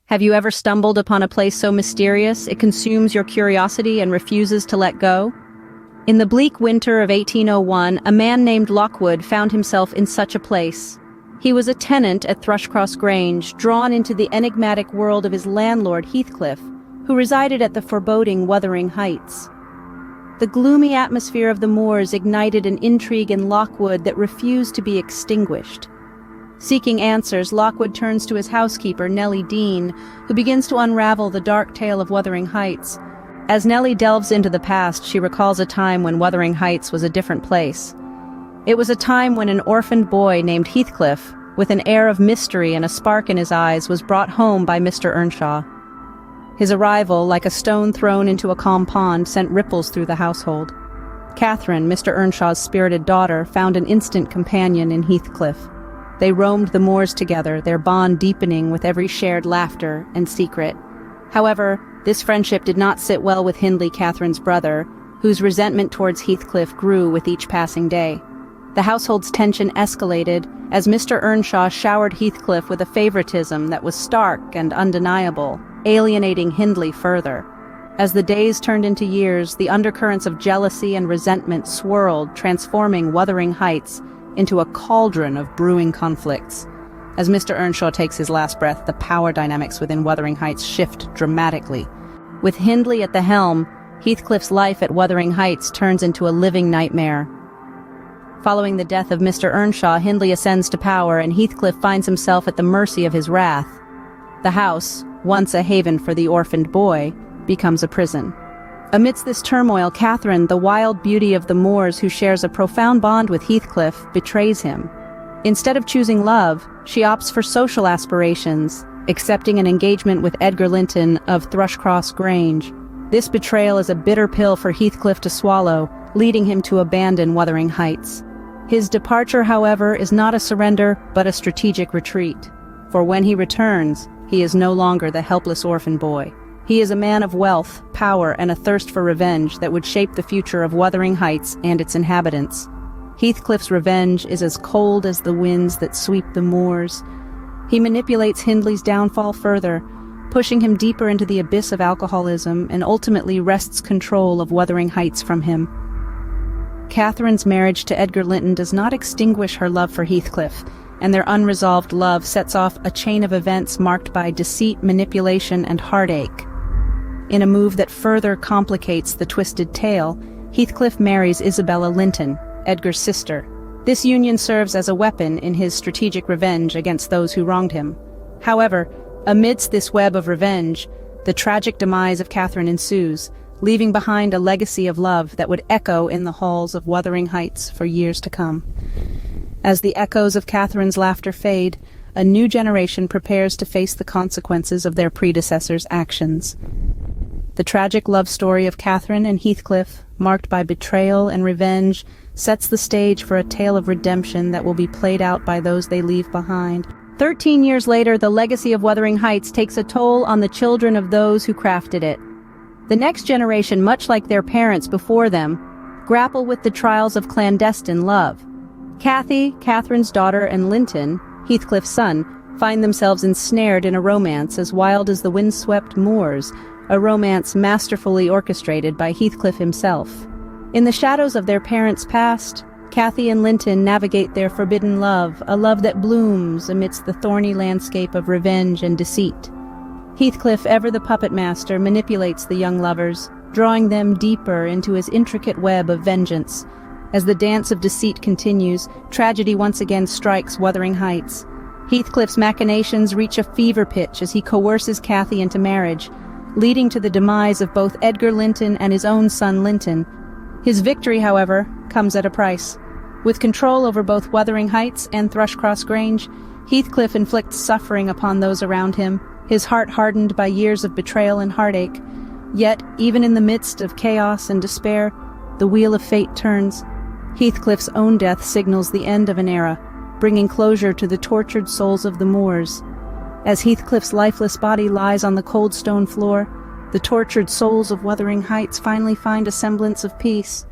Have you ever stumbled upon a place so mysterious it consumes your curiosity and refuses to let go? In the bleak winter of 1801, a man named Lockwood found himself in such a place. He was a tenant at Thrushcross Grange, drawn into the enigmatic world of his landlord Heathcliff, who resided at the foreboding Wuthering Heights. The gloomy atmosphere of the moors ignited an intrigue in Lockwood that refused to be extinguished. Seeking answers, Lockwood turns to his housekeeper, Nellie Dean, who begins to unravel the dark tale of Wuthering Heights. As Nellie delves into the past, she recalls a time when Wuthering Heights was a different place. It was a time when an orphaned boy named Heathcliff, with an air of mystery and a spark in his eyes, was brought home by Mr. Earnshaw. His arrival, like a stone thrown into a calm pond, sent ripples through the household. Catherine, Mr. Earnshaw's spirited daughter, found an instant companion in Heathcliff. They roamed the moors together, their bond deepening with every shared laughter and secret. However, this friendship did not sit well with Hindley, Catherine's brother, whose resentment towards Heathcliff grew with each passing day. The household's tension escalated as Mr. Earnshaw showered Heathcliff with a favoritism that was stark and undeniable, alienating Hindley further. As the days turned into years, the undercurrents of jealousy and resentment swirled, transforming Wuthering Heights into a cauldron of brewing conflicts. As Mr. Earnshaw takes his last breath, the power dynamics within Wuthering Heights shift dramatically. With Hindley at the helm, Heathcliff's life at Wuthering Heights turns into a living nightmare. Following the death of Mr. Earnshaw, Hindley ascends to power, and Heathcliff finds himself at the mercy of his wrath. The house, once a haven for the orphaned boy, becomes a prison. Amidst this turmoil, Catherine, the wild beauty of the moors who shares a profound bond with Heathcliff, betrays him. Instead of choosing love, she opts for social aspirations, accepting an engagement with Edgar Linton of Thrushcross Grange. This betrayal is a bitter pill for Heathcliff to swallow, leading him to abandon Wuthering Heights. His departure, however, is not a surrender, but a strategic retreat. For when he returns, he is no longer the helpless orphan boy. He is a man of wealth, power, and a thirst for revenge that would shape the future of Wuthering Heights and its inhabitants. Heathcliff's revenge is as cold as the winds that sweep the moors. He manipulates Hindley's downfall further, pushing him deeper into the abyss of alcoholism, and ultimately wrests control of Wuthering Heights from him. Catherine's marriage to Edgar Linton does not extinguish her love for Heathcliff, and their unresolved love sets off a chain of events marked by deceit, manipulation, and heartache. In a move that further complicates the twisted tale, Heathcliff marries Isabella Linton, Edgar's sister. This union serves as a weapon in his strategic revenge against those who wronged him. However, amidst this web of revenge, the tragic demise of Catherine ensues, leaving behind a legacy of love that would echo in the halls of Wuthering Heights for years to come. As the echoes of Catherine's laughter fade, a new generation prepares to face the consequences of their predecessors' actions. The tragic love story of Catherine and Heathcliff, marked by betrayal and revenge, sets the stage for a tale of redemption that will be played out by those they leave behind. 13 years later, the legacy of Wuthering Heights takes a toll on the children of those who crafted it. The next generation, much like their parents before them, grapple with the trials of clandestine love. Cathy, Catherine's daughter, and Linton, Heathcliff's son, find themselves ensnared in a romance as wild as the windswept moors, a romance masterfully orchestrated by Heathcliff himself. In the shadows of their parents' past, Cathy and Linton navigate their forbidden love, a love that blooms amidst the thorny landscape of revenge and deceit. Heathcliff, ever the puppet master, manipulates the young lovers, drawing them deeper into his intricate web of vengeance. As the dance of deceit continues, tragedy once again strikes Wuthering Heights. Heathcliff's machinations reach a fever pitch as he coerces Cathy into marriage, leading to the demise of both Edgar Linton and his own son Linton. His victory, however, comes at a price. With control over both Wuthering Heights and Thrushcross Grange, Heathcliff inflicts suffering upon those around him, his heart hardened by years of betrayal and heartache. Yet, even in the midst of chaos and despair, the wheel of fate turns. Heathcliff's own death signals the end of an era, bringing closure to the tortured souls of the moors. As Heathcliff's lifeless body lies on the cold stone floor, the tortured souls of Wuthering Heights finally find a semblance of peace.